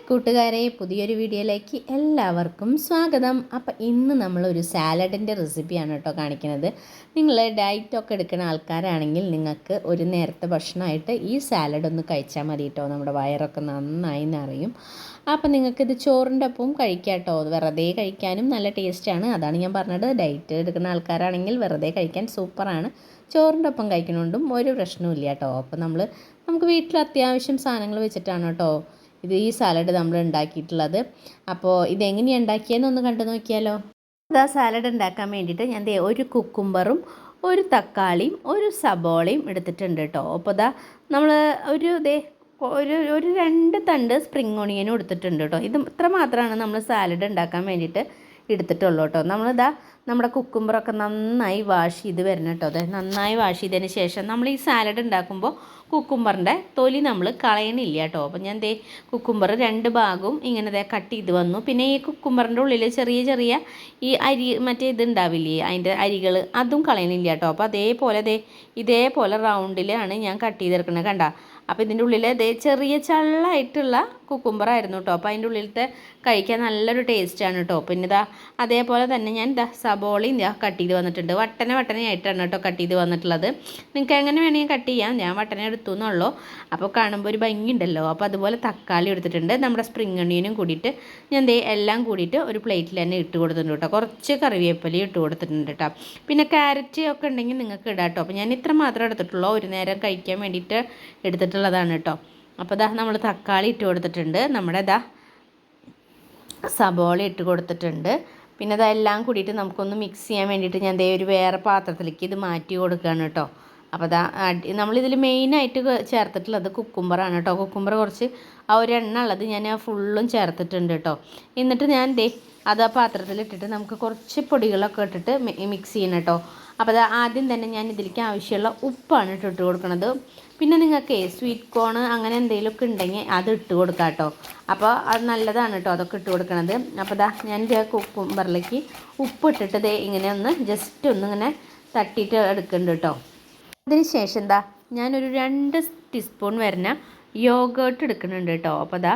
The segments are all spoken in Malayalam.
കൂട്ടുകാരെ, പുതിയൊരു വീഡിയോയിലേക്ക് എല്ലാവർക്കും സ്വാഗതം. അപ്പോൾ ഇന്ന് നമ്മളൊരു സാലഡിൻ്റെ റെസിപ്പിയാണ് കേട്ടോ കാണിക്കുന്നത്. നിങ്ങൾ ഡയറ്റൊക്കെ എടുക്കുന്ന ആൾക്കാരാണെങ്കിൽ നിങ്ങൾക്ക് ഒരു നേരത്തെ ഭക്ഷണമായിട്ട് ഈ സാലഡ് ഒന്ന് കഴിച്ചാൽ മതി കേട്ടോ. നമ്മുടെ വയറൊക്കെ നന്നായി നിറയും. അപ്പോൾ നിങ്ങൾക്കിത് ചോറിൻ്റെ ഒപ്പം കഴിക്കാം കേട്ടോ. വെറുതെ കഴിക്കാനും നല്ല ടേസ്റ്റാണ്. അതാണ് ഞാൻ പറഞ്ഞത്, ഡയറ്റ് എടുക്കുന്ന ആൾക്കാരാണെങ്കിൽ വെറുതെ കഴിക്കാൻ സൂപ്പറാണ്. ചോറിൻ്റെ ഒപ്പം കഴിക്കണോണ്ടും ഒരു പ്രശ്നവും കേട്ടോ. അപ്പോൾ നമുക്ക് വീട്ടിൽ അത്യാവശ്യം സാധനങ്ങൾ വെച്ചിട്ടാണ് കേട്ടോ ഈ സാലഡ് നമ്മൾ ഉണ്ടാക്കിയിട്ടുള്ളത്. അപ്പോൾ ഇതെങ്ങനെയാണ് ഉണ്ടാക്കിയതെന്നൊന്ന് കണ്ടു നോക്കിയാലോ. സാലഡ് ഉണ്ടാക്കാൻ വേണ്ടിയിട്ട് ഞാൻ ഒരു കുക്കുംബറും ഒരു തക്കാളിയും ഒരു സബോളയും എടുത്തിട്ടുണ്ട് കേട്ടോ. അപ്പോൾ നമ്മൾ ഒരു ഒരു 2 തണ്ട് സ്പ്രിംഗ് ഓണിയനും എടുത്തിട്ടുണ്ട് കേട്ടോ. ഇത് ഇത്ര മാത്രമാണ് നമ്മൾ സാലഡ് ഉണ്ടാക്കാൻ വേണ്ടിയിട്ട് എടുത്തിട്ടുള്ളൂ കേട്ടോ. നമ്മുടെ കുക്കുംബറൊക്കെ നന്നായി വാഷ് ചെയ്ത് വരണം കേട്ടോ. നന്നായി വാഷ് ചെയ്തതിന് ശേഷം നമ്മൾ ഈ സാലഡ് ഉണ്ടാക്കുമ്പോൾ കുക്കുംബറിൻ്റെ തൊലി നമ്മൾ കളയണില്ല കേട്ടോ. അപ്പോൾ ഞാൻ കുക്കുംബർ 2 ഭാഗവും ഇങ്ങനെ കട്ട് ചെയ്ത് വന്നു. പിന്നെ ഈ കുക്കുംബറിൻ്റെ ഉള്ളിൽ ചെറിയ ചെറിയ ഈ അരി മറ്റേ ഇതുണ്ടാവില്ലേ, അതിൻ്റെ അരികൾ, അതും കളയണില്ല കേട്ടോ. അപ്പോൾ ഇതേപോലെ റൗണ്ടിലാണ് ഞാൻ കട്ട് ചെയ്തെടുക്കുന്നത്. കണ്ട, അപ്പോൾ ഇതിൻ്റെ ഉള്ളിൽ ചെറിയ ചള്ളായിട്ടുള്ള കുക്കുംബറായിരുന്നു കേട്ടോ. അപ്പോൾ അതിൻ്റെ ഉള്ളിലത്തെ കഴിക്കാൻ നല്ലൊരു ടേസ്റ്റാണ് കേട്ടോ. പിന്നെ അതേപോലെ തന്നെ ഞാൻ സബോളയും കട്ട് ചെയ്ത് വന്നിട്ടുണ്ട്. വട്ടനയായിട്ടാണ് കേട്ടോ കട്ട് ചെയ്ത് വന്നിട്ടുള്ളത്. നിങ്ങൾക്ക് എങ്ങനെ വേണമെങ്കിൽ കട്ട് ചെയ്യാം. ഞാൻ വട്ടന എടുത്തു എന്നുള്ളൂ. അപ്പോൾ കാണുമ്പോൾ ഒരു ഭംഗിയുണ്ടല്ലോ. അപ്പോൾ അതുപോലെ തക്കാളി എടുത്തിട്ടുണ്ട്. നമ്മുടെ സ്പ്രിംഗ് ഒണിയനും കൂടിയിട്ട് ഞാൻ എല്ലാം കൂടിയിട്ട് ഒരു പ്ലേറ്റിൽ തന്നെ ഇട്ട് കൊടുത്തിട്ടുണ്ട് കേട്ടോ. കുറച്ച് കറിവേപ്പിലയും ഇട്ട് കൊടുത്തിട്ടുണ്ട് കേട്ടോ. പിന്നെ ക്യാരറ്റ് ഒക്കെ ഉണ്ടെങ്കിൽ നിങ്ങൾക്ക് ഇടാം കേട്ടോ. അപ്പോൾ ഞാൻ ഇത്ര മാത്രമേ എടുത്തിട്ടുള്ളൂ. ഒരു നേരം കഴിക്കാൻ വേണ്ടിയിട്ട് എടുത്തിട്ടുള്ളതാണ് കേട്ടോ. അപ്പോൾ നമ്മൾ തക്കാളി ഇട്ട് കൊടുത്തിട്ടുണ്ട്. നമ്മുടെ സബോള ഇട്ട് കൊടുത്തിട്ടുണ്ട്. പിന്നെ എല്ലാം കൂടിയിട്ട് നമുക്കൊന്ന് മിക്സ് ചെയ്യാൻ വേണ്ടിയിട്ട് ഞാൻ ഒരു വേറെ പാത്രത്തിലേക്ക് ഇത് മാറ്റി കൊടുക്കുകയാണ് കേട്ടോ. അപ്പോൾ നമ്മളിതിൽ മെയിനായിട്ട് ചേർത്തിട്ടുള്ളത് കുക്കുംബറാണ് കേട്ടോ. കുക്കുംബർ കുറച്ച് ഒരു എണ്ണ ഉള്ളത് ഞാൻ ഫുള്ളും ചേർത്തിട്ടുണ്ട് കേട്ടോ. എന്നിട്ട് ഞാൻ അത് ആ പാത്രത്തിലിട്ടിട്ട് നമുക്ക് കുറച്ച് പൊടികളൊക്കെ ഇട്ടിട്ട് മിക്സ് ചെയ്യണം കേട്ടോ. അപ്പോൾ ആദ്യം തന്നെ ഞാൻ ഇതിലേക്ക് ആവശ്യമുള്ള ഉപ്പാണ് ഇട്ട് കൊടുക്കുന്നത്. പിന്നെ നിങ്ങൾക്ക് സ്വീറ്റ് കോൺ അങ്ങനെ എന്തെങ്കിലുമൊക്കെ ഉണ്ടെങ്കിൽ അത് ഇട്ട് കൊടുക്കാം കേട്ടോ. അപ്പോൾ അത് നല്ലതാണ് കേട്ടോ അതൊക്കെ ഇട്ട് കൊടുക്കണത്. അപ്പോൾ ഞാൻ കുക്കുംബറിലേക്ക് ഉപ്പ് ഇട്ടിട്ട് ഇങ്ങനെ ജസ്റ്റ് ഇങ്ങനെ തട്ടിയിട്ട് എടുക്കുന്നുണ്ട് കേട്ടോ. അതിന് ശേഷം ഞാനൊരു 2 ടീസ്പൂൺ വരുന്ന യോഗേർട്ട് എടുക്കുന്നുണ്ട് കേട്ടോ. അപ്പോൾ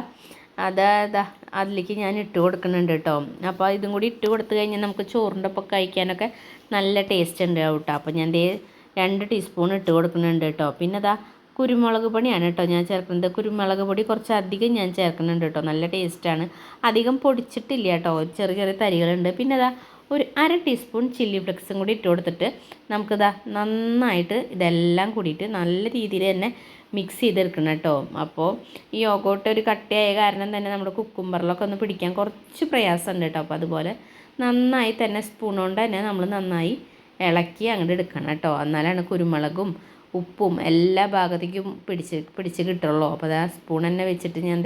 അതിലേക്ക് ഞാൻ ഇട്ട് കൊടുക്കുന്നുണ്ട് കേട്ടോ. അപ്പോൾ ഇതും കൂടി ഇട്ട് കൊടുത്തു കഴിഞ്ഞാൽ നമുക്ക് ചോറിൻ്റെ ഒപ്പം കഴിക്കാനൊക്കെ നല്ല ടേസ്റ്റ് ഉണ്ടാവും കേട്ടോ. അപ്പോൾ ഞാൻ 2 ടീസ്പൂൺ ഇട്ട് കൊടുക്കുന്നുണ്ട് കേട്ടോ. പിന്നെ കുരുമുളക് പൊടിയാണ് കേട്ടോ ഞാൻ ചേർക്കുന്നത്. കുരുമുളക് പൊടി കുറച്ച് അധികം ഞാൻ ചേർക്കുന്നുണ്ട് കേട്ടോ. നല്ല ടേസ്റ്റാണ്. അധികം പൊടിച്ചിട്ടില്ല കേട്ടോ, ചെറിയ ചെറിയ തരികളുണ്ട്. പിന്നെ ഒരു 1/2 ടീസ്പൂൺ ചില്ലി ഫ്ലെക്സും കൂടി ഇട്ട് കൊടുത്തിട്ട് നമുക്ക് നന്നായിട്ട് ഇതെല്ലാം കൂടിയിട്ട് നല്ല രീതിയിൽ തന്നെ മിക്സ് ചെയ്തെടുക്കണം കേട്ടോ. അപ്പോൾ ഈ യോഗോട്ട് ഒരു കട്ടിയായ കാരണം തന്നെ നമ്മുടെ കുക്കുംബറിലൊക്കെ ഒന്ന് പിടിക്കാൻ കുറച്ച് പ്രയാസമുണ്ട് കേട്ടോ. അപ്പോൾ അതുപോലെ നന്നായി തന്നെ സ്പൂൺ കൊണ്ട് തന്നെ നമ്മൾ നന്നായി ഇളക്കി അങ്ങോട്ട് എടുക്കണം കേട്ടോ. എന്നാലാണ് കുരുമുളകും ഉപ്പും എല്ലാ ഭാഗത്തേക്കും പിടിച്ച് കിട്ടുള്ളൂ. അപ്പോൾ സ്പൂൺ തന്നെ വെച്ചിട്ട് ഞാൻ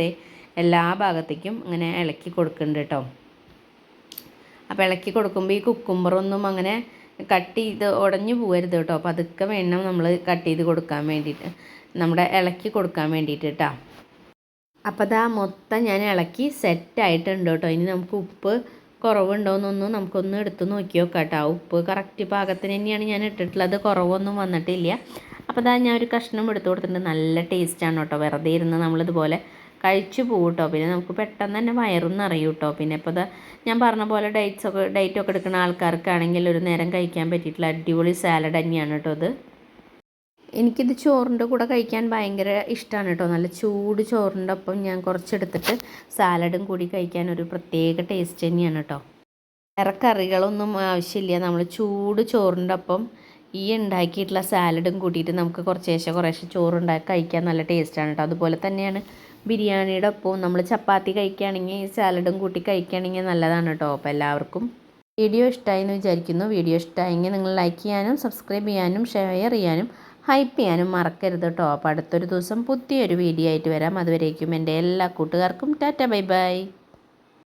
എല്ലാ ഭാഗത്തേക്കും ഇങ്ങനെ ഇളക്കി കൊടുക്കുന്നുണ്ട് കേട്ടോ. അപ്പോൾ ഇളക്കി കൊടുക്കുമ്പോൾ ഈ കുക്കുംബറൊന്നും അങ്ങനെ കട്ട് ചെയ്ത് ഉടഞ്ഞു പോകരുത് കേട്ടോ. അപ്പോൾ അതൊക്കെ വേണം നമ്മൾ കട്ട് ചെയ്ത് കൊടുക്കാൻ വേണ്ടിയിട്ട്, നമ്മുടെ ഇളക്കി കൊടുക്കാൻ വേണ്ടിയിട്ട് കേട്ടോ. അപ്പോൾ മൊത്തം ഞാൻ ഇളക്കി സെറ്റായിട്ടുണ്ട് കേട്ടോ. ഇനി നമുക്ക് ഉപ്പ് കുറവുണ്ടോയെന്നൊന്നും നമുക്കൊന്ന് എടുത്ത് നോക്കി നോക്കാം കേട്ടോ. ഉപ്പ് കറക്റ്റ് പാകത്തിന് തന്നെയാണ് ഞാൻ ഇട്ടിട്ടുള്ളത്, കുറവൊന്നും വന്നിട്ടില്ല. അപ്പോൾ ഞാൻ ഒരു കഷ്ണം എടുത്ത് കൊടുത്തിട്ടുണ്ട്. നല്ല ടേസ്റ്റാണ് കേട്ടോ. വെറുതെ ഇരുന്ന് നമ്മളിതുപോലെ കഴിച്ചു പോകും കേട്ടോ. പിന്നെ നമുക്ക് പെട്ടെന്ന് തന്നെ വയറും നിറയും കേട്ടോ. പിന്നെ ഇപ്പോൾ ഞാൻ പറഞ്ഞ പോലെ ഡയറ്റൊക്കെ എടുക്കുന്ന ആൾക്കാർക്കാണെങ്കിൽ ഒരു നേരം കഴിക്കാൻ പറ്റിയിട്ടുള്ള അടിപൊളി സാലഡ് തന്നെയാണ് കേട്ടോ ഇത്. എനിക്കിത് ചോറിൻ്റെ കൂടെ കഴിക്കാൻ ഭയങ്കര ഇഷ്ടമാണ് കേട്ടോ. നല്ല ചൂട് ചോറിൻ്റെ ഒപ്പം ഞാൻ കുറച്ചെടുത്തിട്ട് സാലഡും കൂടി കഴിക്കാൻ ഒരു പ്രത്യേക ടേസ്റ്റ് തന്നെയാണ് കേട്ടോ. വേറെ കറികളൊന്നും ആവശ്യമില്ല. നമ്മൾ ചൂട് ചോറിൻ്റെ ഒപ്പം ഈ ഉണ്ടാക്കിയിട്ടുള്ള സാലഡും കൂട്ടിയിട്ട് നമുക്ക് കുറേശ്ശെ ചോറുണ്ടാക്കി കഴിക്കാൻ നല്ല ടേസ്റ്റാണ് കേട്ടോ. അതുപോലെ തന്നെയാണ് ബിരിയാണിയുടെ ഒപ്പം നമ്മൾ ചപ്പാത്തി കഴിക്കുകയാണെങ്കിൽ ഈ സാലഡും കൂട്ടി കഴിക്കുകയാണെങ്കിൽ നല്ലതാണ് കേട്ടോ. അപ്പോൾ എല്ലാവർക്കും വീഡിയോ ഇഷ്ടമായി എന്ന് വിചാരിക്കുന്നു. വീഡിയോ ഇഷ്ടമായെങ്കിൽ നിങ്ങൾ ലൈക്ക് ചെയ്യാനും സബ്സ്ക്രൈബ് ചെയ്യാനും ഷെയർ ചെയ്യാനും ഹൈപ്പ് ചെയ്യാനും മറക്കരുത് കേട്ടോ. അപ്പോൾ അടുത്തൊരു ദിവസം പുതിയൊരു വീഡിയോ ആയിട്ട് വരാം. അതുവരേക്കും എൻ്റെ എല്ലാ കൂട്ടുകാർക്കും ടാറ്റ ബൈ ബൈ.